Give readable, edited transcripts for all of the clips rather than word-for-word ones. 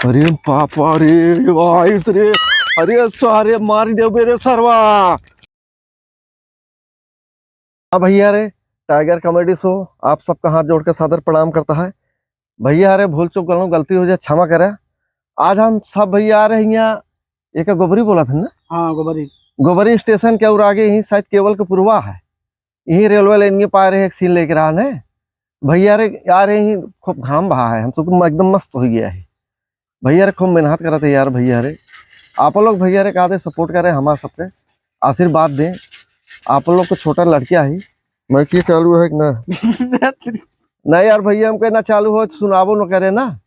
अरे पापा रे वाइस रे, अरे सारे मार दे मेरे सरवा। हाँ भैया रे, टाइगर कॉमेडी शो आप सबका हाथ जोड़ के सादर प्रणाम करता है। भैया रे भूल चूक गलूं, गलती हो जाए क्षमा करे। आज हम सब भैया आ रहे हैं यहाँ। एक गोबरी बोला था ना? हाँ गोबरी। गोबरी स्टेशन के और आगे ही शायद केवल के पुरवा है। यही रेलवे लाइन के पा रहे एक सीन लेकर आ रहे भैया रे। आ रहे ही खूब घाम बहा है, हम सबको एकदम मस्त हो गया है। भैया रे खूब मेहनत करते यार। भैया रे आप लोग भैया रे का सपोर्ट करें, हमारे सबके आशीर्वाद दें। आप लोग को छोटा लड़किया ही मैं की चालू है कि ना नहीं यार भैया, हम कहना चालू हो तो सुनाबो न करे ना।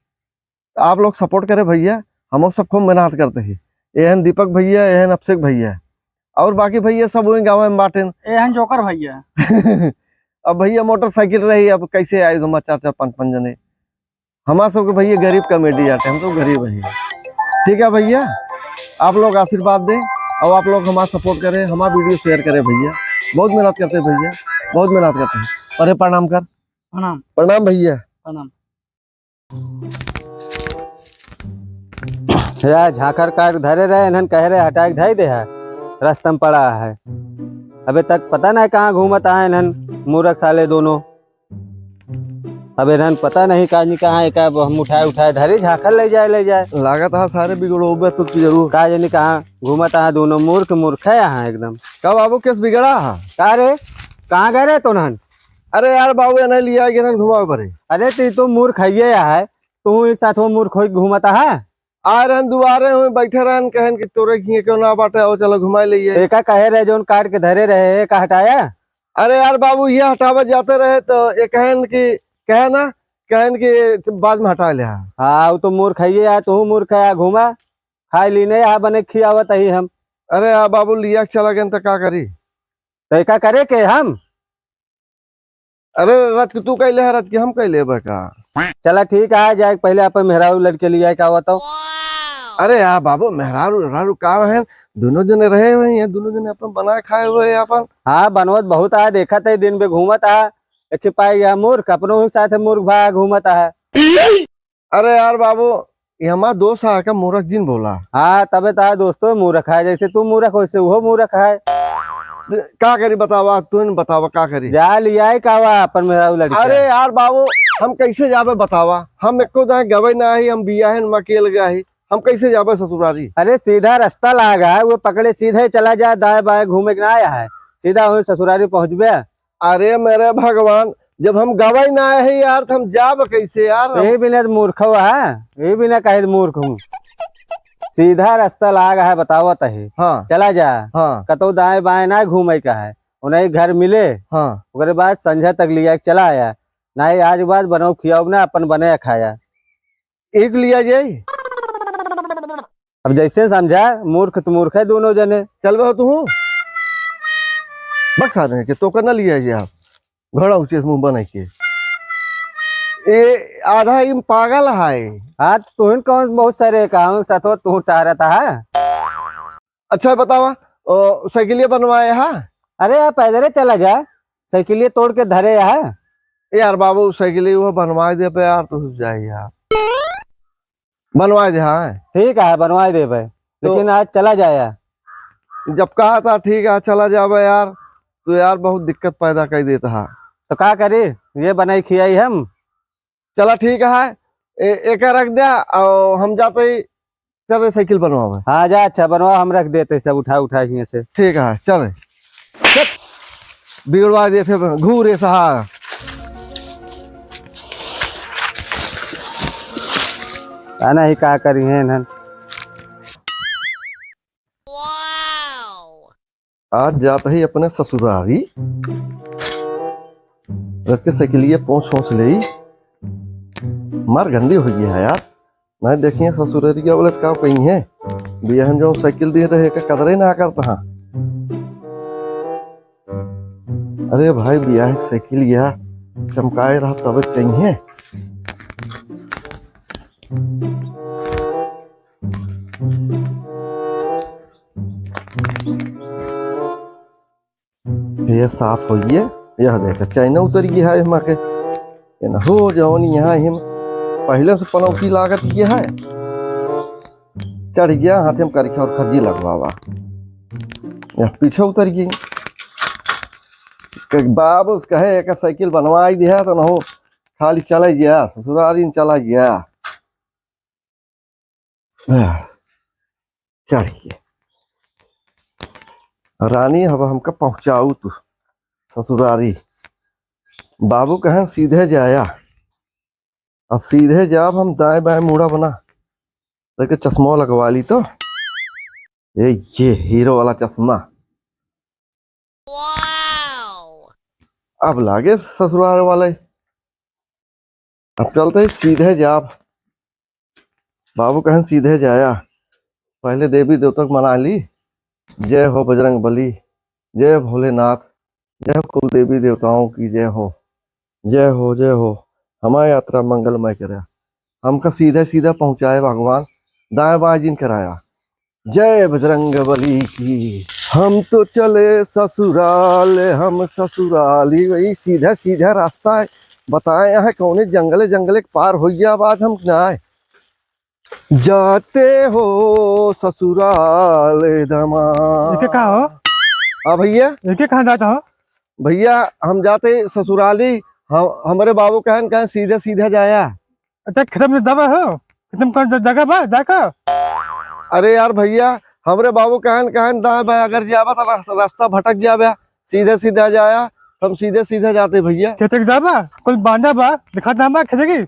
आप लोग सपोर्ट करें भैया, हम सब खूब मेहनत करते हैं। एहन दीपक भैया, एहन अभिषेक भैया और बाकी भैया सब वही गाँव में बांटे। एहन जोकर भैया अब भैया मोटरसाइकिल रही, अब कैसे आए तुम 4-4 5-5 जने। हमारा सबके भैया गरीब कॉमेडी आते, हम तो गरीब है। ठीक है भैया, आप लोग आशीर्वाद दें और आप लोग हमारा सपोर्ट करें, हमारा वीडियो शेयर करें भैया। बहुत मेहनत करते हैं भैया, बहुत मेहनत करते हैं। अरे प्रणाम कर। प्रणाम। प्रणाम भैया। प्रणाम। या झाकर काट धरे रहे इन्हन कह रहे हटाए धाई दे है रास्ता पड़ा है। अबे तक पता नहीं कहाँ घूमत आए इन्हन मूर्ख साले दोनों। अब इन्हन पता नहीं कहाँ एक हम उठाए धरे झाकर ले जाए लागत है सारे बिगड़ोबे तो जरूर। का जानी कहाँ घूमत है दोनों मूर्ख है यहाँ एकदम। कब बाबू केस बिगड़ा है? का रे कहाँ गए रे तो नहन? अरे यार बाबू नहीं लिया गया घुमाओ परे। अरे तो मूर्ख है है, तू एक साथ वो मूर्ख हो घूमता है। आ रहन दुआरे हुए बैठे रहन, कहन कि तोरे किए क्यों ना बाटे, आओ चलो घुमाए लिए। एक कहे रहे जो काट के धरे रहे का हटाया। अरे यार बाबू ये हटावत जाते रहे तो ये कहन कि बाद में हटा लिया। हाँ वो तो मूर्ख है यार, तू मूर्ख है घूमा खाई लीने यहाँ बने खियावत ही हम। अरे यार बाबू लिया चला गया तो क्या करी? तो का करे के हम? अरे रथ के तू कैले है, रथ के हम कैले का। चला ठीक है जाए पहले अपन मेहरारू लड़के लिया क्या बताओ। अरे यार बाबू मेहरारू का है, दोनों जने रहे हुए हैं, दोनों जने अपन बनाए खाए हुए हैं अपन। हाँ बनवत बहुत है, देखा था दिन में घूमत है। एक पाई गया मूर्ख अपनों के साथ मूर्ख भाई घूमत है। अरे यार बाबू ये हमारा दोस्त है क्या मूर्ख जिन बोला? हाँ तबे तो दोस्तों मूर्ख है, जैसे तू मूर्ख वैसे वो मूर्ख है। का करी बतावा, तू बतावा का करी? जा लिया का अपन मेहरारू लड़के। अरे यार बाबू हम कैसे जावे बतावा, हम एको गवे ना ही, हम बिया है अकेले गया ही, हम कैसे जावे ससुरारी? अरे सीधा रास्ता लागा है, वो पकड़े सीधे चला जाए दाएं बाएं घूमे के ना आया है, सीधा वही ससुरारी पहुंच गया। अरे मेरे भगवान, जब हम गवाई ना आए हैं यार तो हम जाब कैसे यार? यही बिना मूर्ख है, यही बिना कहे मूर्ख हूँ। सीधा रास्ता लागा है बतावत है। हाँ चला जा। हाँ कतो दाएं बाएं ना घूमे का है, उन्हें घर मिले। हाँ उसके बाद संझा तक लिया चला आया ना ही आज बाद बनाओ खियाओ ना अपन बने खाया एक लिया जाए। अब जैसे समझा मूर्ख तो मूर्ख है दोनों जने। चल बे तू बस आ रहे कि तो करना लिया जाए आप घोड़ा ऊंचे मुंह बना के। ए आधा इन पागल है। हाँ तू कौन बहुत सारे काम साथ तू टहरता है। अच्छा बतावा साइकिलिया बनवाए है? अरे यार पैदल चला जा, साइकिलिए तोड़ के धरे है। यार बाबू साइकिल वो बनवा दे पे यार, तो जाए यार बनवा दे। हाँ ठीक है बनवा दे भाई, लेकिन आज चला जाया। जब कहा था ठीक है चला जावे यार, तो यार बहुत दिक्कत पैदा कर देता है। तो क्या करे ये बनाई खियाई हम। चला ठीक है एक रख दिया और हम जाते ही चल साइकिल बनवा। हाँ जा अच्छा बनवा, हम रख देते सब उठा यहाँ से। ठीक है चल बिगड़वा देते घूरे सहा। आना ही क्या करी है नन। आज जाता ही अपने ससुरारी रख के साइकिलिए पहुंच ले मार गंदी हो गई है यार। नहीं देखिए ससुरारी क्या बोले का कहीं है बिहन जो साइकिल दे रहे का कदर ही ना करता। अरे भाई बिया साइकिल या चमकाए रहा तब कहीं है। ये साफ हो गया, यह देखा चाइना उतर गया है हम के हो जौन यहाँ हम पहले से पनौती लागत किया है। चढ़ गया हाथे में करके और खज्जी लगवावा या पीछे उतर गई बाबू उसका है एक साइकिल बनवा ही दिया तो ना हो खाली चला गया ससुरारी चला गया चढ़ गया रानी अब हमका पहुंचाऊ तू ससुरारी बाबू कहें सीधे जाया अब सीधे जाब हम दाएं बाएं मुड़ा बना लेके चश्मा लगवा ली तो ये हीरो वाला चश्मा अब लागे ससुराल वाले अब चलते ही सीधे जाब बाबू कहें सीधे जाया पहले देवी देवता को मना ली जय हो बजरंग बली जय भोलेनाथ जय कुल देवी देवताओं की जय हो जय हो जय हो हमारी यात्रा मंगलमय करे हमका सीधे सीधा पहुंचाए भगवान दाएं बाएं जिन कराया जय बजरंग बली की हम तो चले ससुराल हम ससुराली वही सीधा सीधा रास्ता है बताए यहाँ कौन जंगले जंगले पार हो गया बाद हम जाए जाते हो ससुराल दमा इके कहाँ हो? हाँ भैया इके कहाँ जाता हो? भैया हम जाते ससुराली हम हमारे बाबू कहन कहें सीधे सीधे जाया अच्छा खत्म से दबा हो खत्म कौन सा जगह बा जाकर अरे यार भैया हमरे बाबू कहन कहन दाएं बाएं अगर जावा तो रास्ता भटक जावे सीधे सीधा जाया हम सीधे सीधे जाते भैया खेते के जाबा कुल बांधा बा दिखा दामा खेते की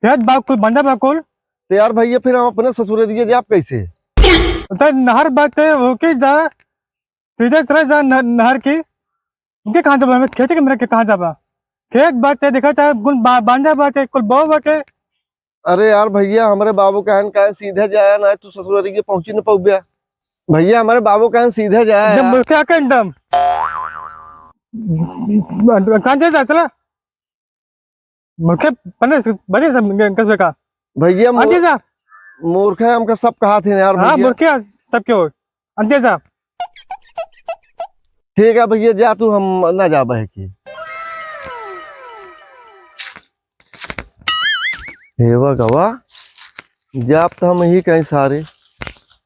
खेत बा कुल बांधा बा कुल तो यार भैया फिर हम अपने ससुरालिये जाब कैसे अच्छा नहर बात है होके जा सीधे चला जा नहर की इनके कहाँ जाबा खेते के मेरे के कहाँ जाबा खेत बात है दिखा था कुल बांधा बात है कुल बहु बात है अरे यार भैया हमारे बाबू कहन कहें सीधे जाया ना तू ससुरालिये पहुंची न पहुंच भैया हमारे बाबू कहन सीधे जाया एकदम क्या कर एकदम कहाँ जा चला मुझे पने बने सब कस्बे का भैया आगे जा मूर्ख है हमका सब कहा थे यार हाँ भैया मुर्खिया सबके हो अंते जा ठीक है भैया जा तू हम ना जा बह की हेवा गवा जाप तो हम ही कहीं सारे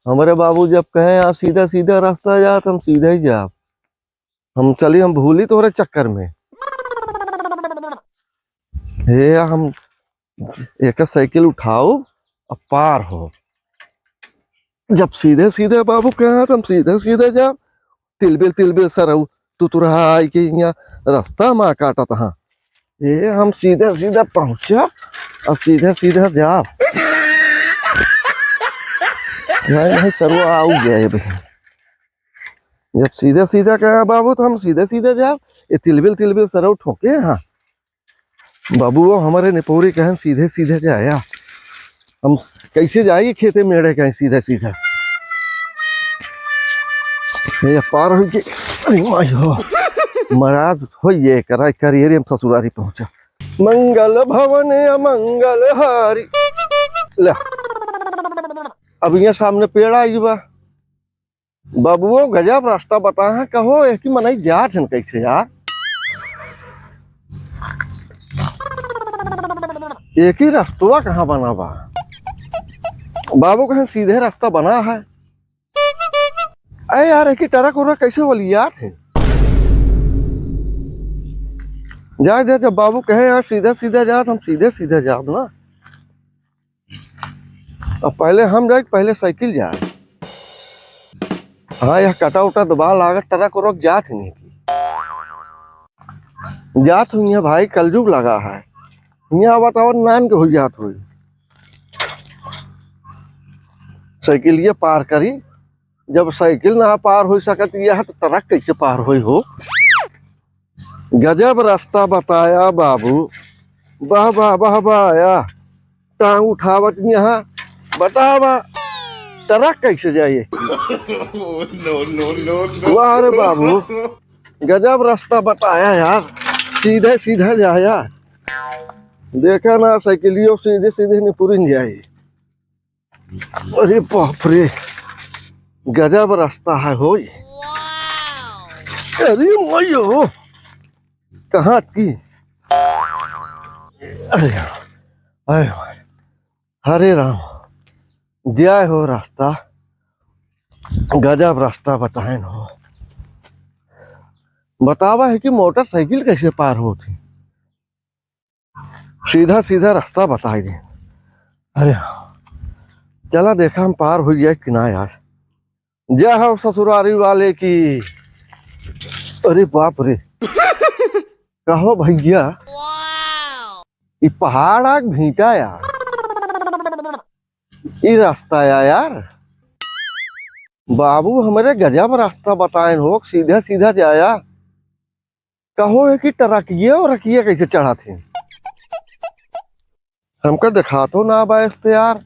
हमारे बाबू जब कहें यहाँ सीधा सीधा रास्ता जा तो हम सीधा ही जाप हम चली हम भूली तोरे चक्कर में हे हम एक साइकिल उठाओ अब पार हो जब सीधे सीधे बाबू कहे तो हम सीधे सीधे जाप तिलबिल सरऊ तू तुरहा आई के यहाँ रास्ता माँ काटा था ये हम सीधे सीधे पहुंचा और सीधे सीधे जाप नहीं सरवा आऊ गया ये भैया जब सीधे सीधे कहे बाबू तो हम सीधे सीधे जाओ ये तिलबिल सरव ठोके हाँ बाबू वो हमारे निपोरी कहें सीधे सीधे जाया हम कैसे जाइए खेते मेड़े कहें सीधे सीधे ये पार हो गए अरे माय हो महाराज हो ये करा करियर हम ससुरारी पहुंचा मंगल भवन अमंगल हारी ले अब यहाँ सामने पेड़ आई बा बाबुओ गजब रास्ता बता है कहो एक ही मनाई जा छन कैसे यार एक ही रास्तवा कहाँ बना बा बाबू कहें सीधे रास्ता बना है अरे यार एक ही टरक उरक कैसे वाली यार थे जा जब बाबू कहे यार सीधे सीधे जा तो हम सीधे सीधे जाब ना अब पहले हम जाए पहले साइकिल जाए हाँ यह कटा उटा दबा लागत टरक उरक जात नहीं जात हुई है भाई कलयुग लगा है यहाँ वातावरण नान के हो जात हुई साइकिल ये पार करी जब साइकिल ना पार हो सकत यह तो ट्रक कैसे पार हुई हो गजब रास्ता बताया बाबू वाह वाह वाह वाह टांग उठावत यहाँ बतावा ट्रक कैसे जाइए वाह रे बाबू गजब रास्ता बताया यार सीधे सीधे जाया देखा ना साइकिलियों सीधे सीधे निपुरिन जाए अरे बाप रे गजब रास्ता है हो अरे मयो कहाँ की अरे अरे हरे राम जय हो रास्ता, गजब रास्ता बताए हो। बतावा है कि मोटरसाइकिल कैसे पार होती, सीधा सीधा रास्ता बताई दे। अरे चला देखा हम पार हो गया कि ना यार। जय हो ससुरारी वाले की। अरे बाप रे, कहो भैया ये पहाड़ आग भीटा यार, ये रास्ता यार बाबू हमारे गजब रास्ता बताए हो, सीधा सीधा जाया। कहो है कि टरकिए और रखिए कैसे चढ़ा थे, हमको दिखा तो ना बैस तो यार।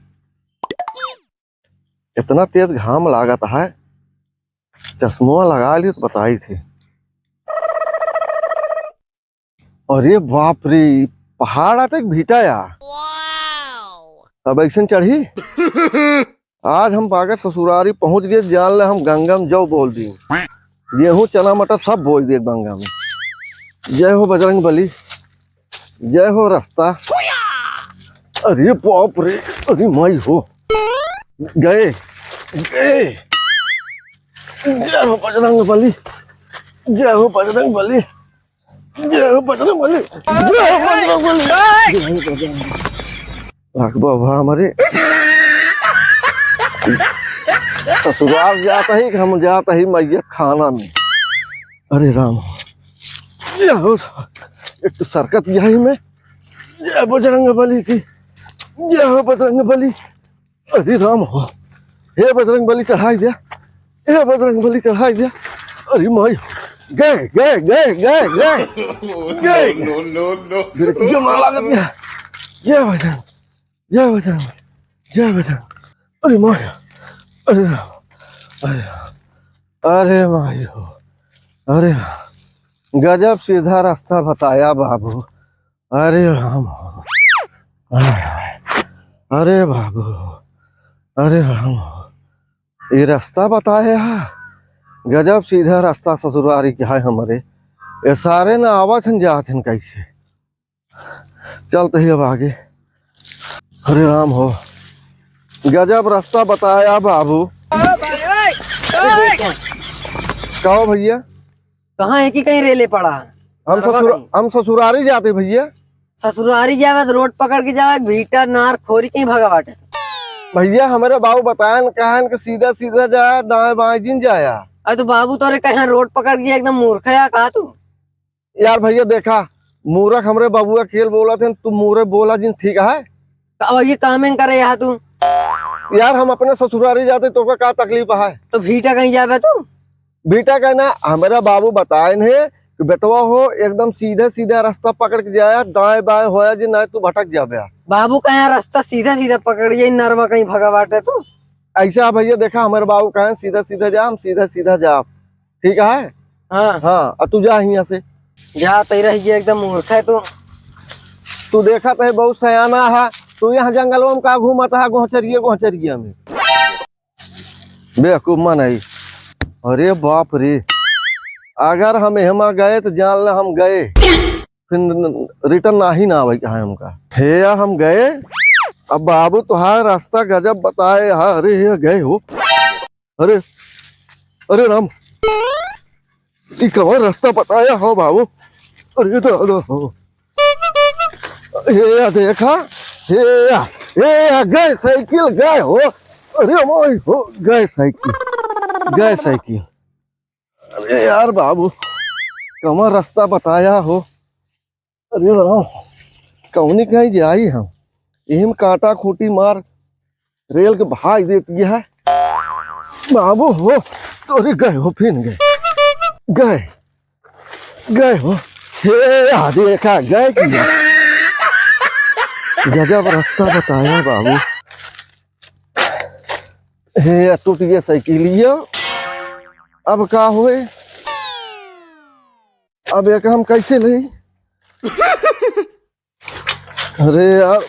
इतना तेज घाम लागत है, चश्मा लगा ली तो बताई थी। अरे बाप रे, पहाड़ अटक भीटा यार। अब ऐसे चढ़ी आज हम पाकर ससुरारी पहुंच गए, जान ले हम गंगम जौ बोल दी, गेहूं चना मटर सब बोल दिए गंगा में। जय हो बजरंग बली, जय हो रास्ता। अरे बाप रे, अरे माई हो गए गए। जय हो बजरंग बली, जय हो बजरंग बली, जय हो बजरंग बली, जय हो बजरंग बली, जय हो बजरंग बली। बाबा हमारे ससुराल जाता ही हम जाता ही मैया खाना में। अरे राम, जय हो एक तो सरकत यही में। जय बजरंग बली की, जय हो बजरंग बली। अरे राम हो, हे बजरंग बली चढ़ाई दिया, हे बजरंग बली चढ़ाई दिया। अरे माई गए गए गए गए गए गए जमा लागत गया। जय बजरंग, जय बजरंग, जय बजरंग। अरे माई, अरे अरे अरे माई हो, अरे गजब सीधा रास्ता बताया बाबू। अरे राम हो, अरे बाबू, अरे राम हो, ये रास्ता बताया गजब सीधा रास्ता ससुरारी के है हमारे। ये सारे ना आवत हन जात हन कैसे, चलते ही अब आगे। अरे राम हो, गजब रास्ता बताया बाबू। कहो भैया, कहाँ है कि कहीं रेले पड़ा? हम ससुरारी जाते भैया। ससुरारी जावे तो रोड पकड़ के जावे, भीटर नार खोरी कहीं भगा बाटे। भैया हमारे बाबू बतायन कहन कि सीधा सीधा जाया, दाएं बाएं जिन जाया। अरे तो बाबू तोरे कहीं रोड पकड़ के एकदम मूर्ख है कहा तू? यार भैया देखा, मूर्ख हमरे बाबुआ खेल बोला थे, तू मूरे बोला जिन ठीक है। अब ये कामें करे यहाँ तू? यार हम अपने ससुरारी जाते तो क्या तकलीफ है? तो भीटा कहीं जावे तू? बेटा कहना हमारा बाबू बतायन है कि बेटवा हो एकदम सीधे सीधा रास्ता पकड़ के जाया, दाएं बाएं होया जी नहीं तू भटक जाबे। बाबू कहीं रास्ता सीधा सीधा पकड़ जाए, नरवा कहीं भगा बाटे तू? ऐसा भैया देखा हमारे बाबू कहें सीधा सीधा जा, हम सीधा सीधा जा, ठीक है। हाँ हाँ अब तू जा यहाँ से, जा तेरा ही एकदम मूर्ख है तू। तू देखा तो है बहुत सयाना है, तू यहाँ जंगलों में का घूमता है गोहचरिया गोहचरिया में, बेवकूफ नहीं। अरे बाप रे, अगर हम हेमा गए तो जान ले हम गए, फिर रिटर्न ना ही ना आवे कहा हमका। हे हम गए, अब बाबू तुहार रास्ता गजब बताए। हाँ अरे हे गए हो, अरे अरे राम कौन रास्ता बताया हो बाबू। अरे दादा हो, हे देखा, हे गए साइकिल गए हो। अरे मोई हो गए साइकिल, गए साइकिल। अरे यार बाबू कौन रास्ता बताया हो। अरे राम कौनी कहीं जाई हम, एम कांटा खूटी मार रेल के भाई देती है बाबू हो। तो अरे गए हो, फिर गए गए हो। हे देखा गए किया, गजब रास्ता बताया बाबू। हे टूट गया साइकिलिया, अब का हुए, अब एक हम कैसे ले। अरे यार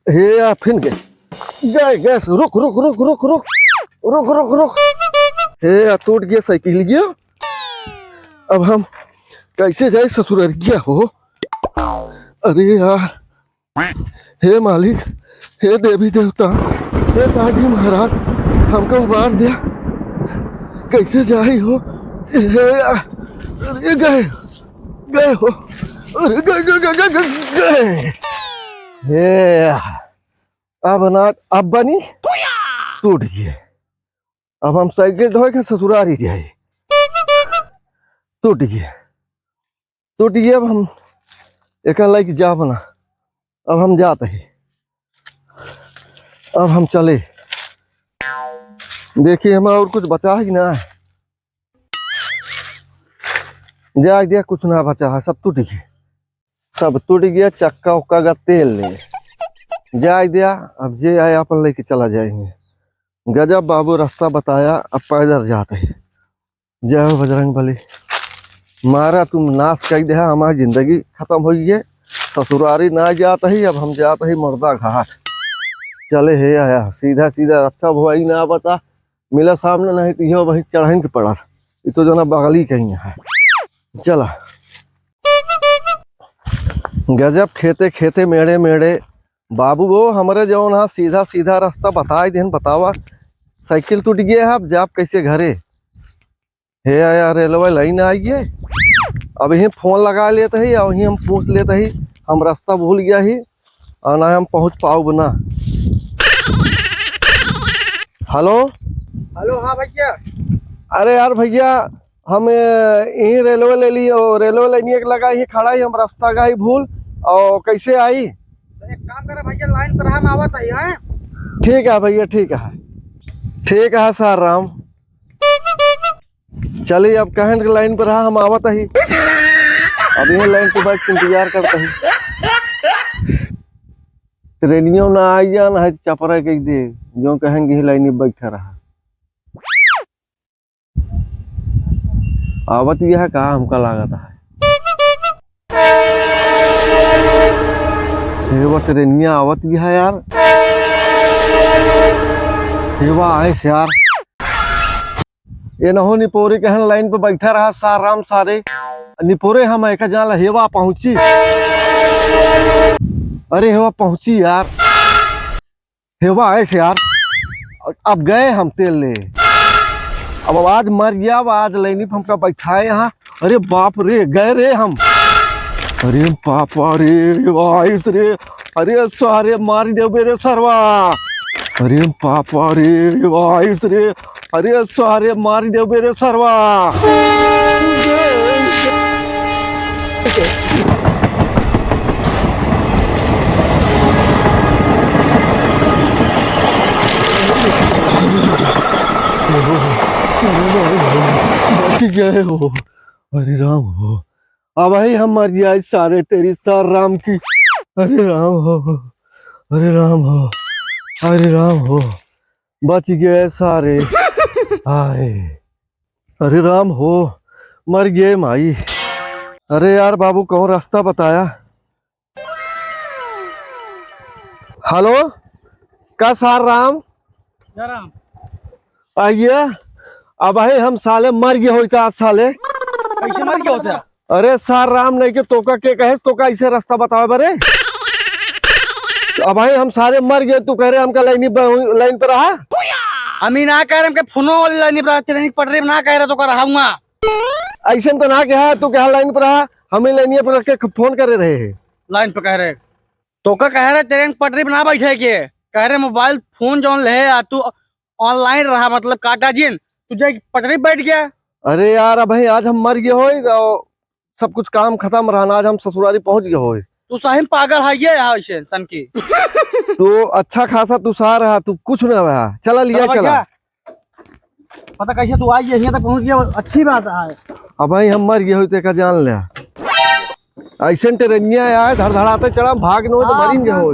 हे यार फिर गए गैस, रुक रुक रुक रुक रुक रुक रुक रुक। हे टूट गया साइकिलिया, अब हम कैसे जाए ससुरारिया हो। अरे यार हे मालिक, हे देवी देवता, हे दादी महाराज हमको उबार दिया, कैसे जाई हो? अरे गए गए हो, अरे गए गए गए गए गए। हे अब ना अब बनी टूट गए। अब हम साइकिल ढोए के ससुरारी जाए, टूट गए। अब हम एक लाइक जा बना, अब हम जाते हैं, अब हम चले। देखिए हमें और कुछ बचा है कि ना है? जा दिया, कुछ ना बचा है, सब टूट गया, सब टूट गया। चक्का उक्का का तेल ले जा दिया। अब जे आया अपन लेके चला जाएंगे। गजब बाबू रास्ता बताया, अब पैदल जाते हैं। जय हो बजरंग बली। मारा तुम नाश कर दिया, हमारी जिंदगी खत्म हो गई है। ससुरारी ना जाता ही, अब हम जाते ही मुर्दा घाट। चले हे आया सीधा सीधा, अच्छा भुआई ना बता मिला सामने, नहीं तो यो वही चढ़ाई के पड़ा। ये तो जना बगली कहीं है। चला गजब खेते खेते मेड़े मेड़े बाबू वो हमारे जौन हाँ सीधा सीधा रास्ता बताए दिन बतावा। साइकिल टूट गया है, अब जाप कैसे घरे? हे आया रेलवे लाइन आई है। अब यहीं फोन लगा लेते ही और यहीं हम पूछ लेते ही, हम रास्ता भूल गया ही और ना हम पहुंच पाओ बना। हेलो हेलो, हाँ भैया। अरे यार भैया, हम यहीं रेलवे ले ली और रेलवे लाइन एक लगा ही खड़ा ही, हम रास्ता का ही भूल और कैसे आई? एक काम करे भैया, लाइन पर हम आवत है। ठीक है भैया, ठीक है, ठीक है सर राम। चलिए अब कहन के लाइन पर रहा, हम आवत ही। अब यही लाइन पे बैठ के इंतजार करते ही। ट्रेनियों ना आई जा ना है चपरा कह दे, जो कहेंगे ही लाइन में बैठा रहा। आवत यह है कहा हमका लागत है। वो ट्रेनिया आवत यह है यार, सेवा आए यार। ये नहो निपोरे कहन लाइन पे बैठा रहा सार राम सारे निपोरे, हम एक जाला हेवा पहुंची। अरे हेवा पहुंची यार, हेवा ऐसे यार। अब गए हम तेल ले, अब आवाज मर गया। अब आज लाइन पे हमका बैठाए यहाँ। अरे बाप रे, गए रे हम। अरे पापा रे वाइस रे, अरे सारे मार दे मेरे सरवा। अरे पापा रे वाइस रे, अरे सारे मार दे मेरे सरवा। बच गए हो, अरे राम हो। अब भाई हम मर जाए सारे तेरी सर राम की। अरे राम हो, अरे राम हो, अरे राम हो। बच गए सारे, आए अरे राम हो, मर गए माई। अरे यार बाबू कौन रास्ता बताया? हेलो का सार राम आइए। अब भाई हम साले मर गए होता साले। कैसे मर गया होता? अरे सार राम नहीं के तोका के कहे, तोका ऐसे रास्ता बताओ बरे। अब भाई हम सारे मर गए, तू कह रहे हमका लाइन पे रहा। हम ही ना कह रहे, हमके फोनो वाली लाइन पर ट्रेन पड़ रही ना कह रहे तो कर रहूंगा। ऐसे तो ना कहा, तू कहा लाइन पर रहा, हमें लाइन पर रख के फोन करे रहे हैं। लाइन पे कह रहे तो का कह रहे ट्रेन पटरी पे ना बैठे के, कह रहे मोबाइल फोन जो ले तू ऑनलाइन रहा, मतलब काटा जिन तुझे पटरी बैठ गया। अरे यार अब भाई आज हम मर गए हो, सब कुछ काम खत्म रहा, आज हम ससुरारी पहुंच गए हो। तू सही पागल है ये ऐसे तन की। तो अच्छा खासा तू सा रहा, तू कुछ ना रहा। चला लिया चला, पता कैसे तू आई यहाँ तक पहुंच गया, अच्छी बात है। अब भाई हम मर गए हो का जान लिया। ऐसे ट्रेनिया आया धड़धड़ाते चढ़ा, भाग नो तो मरी गए हो।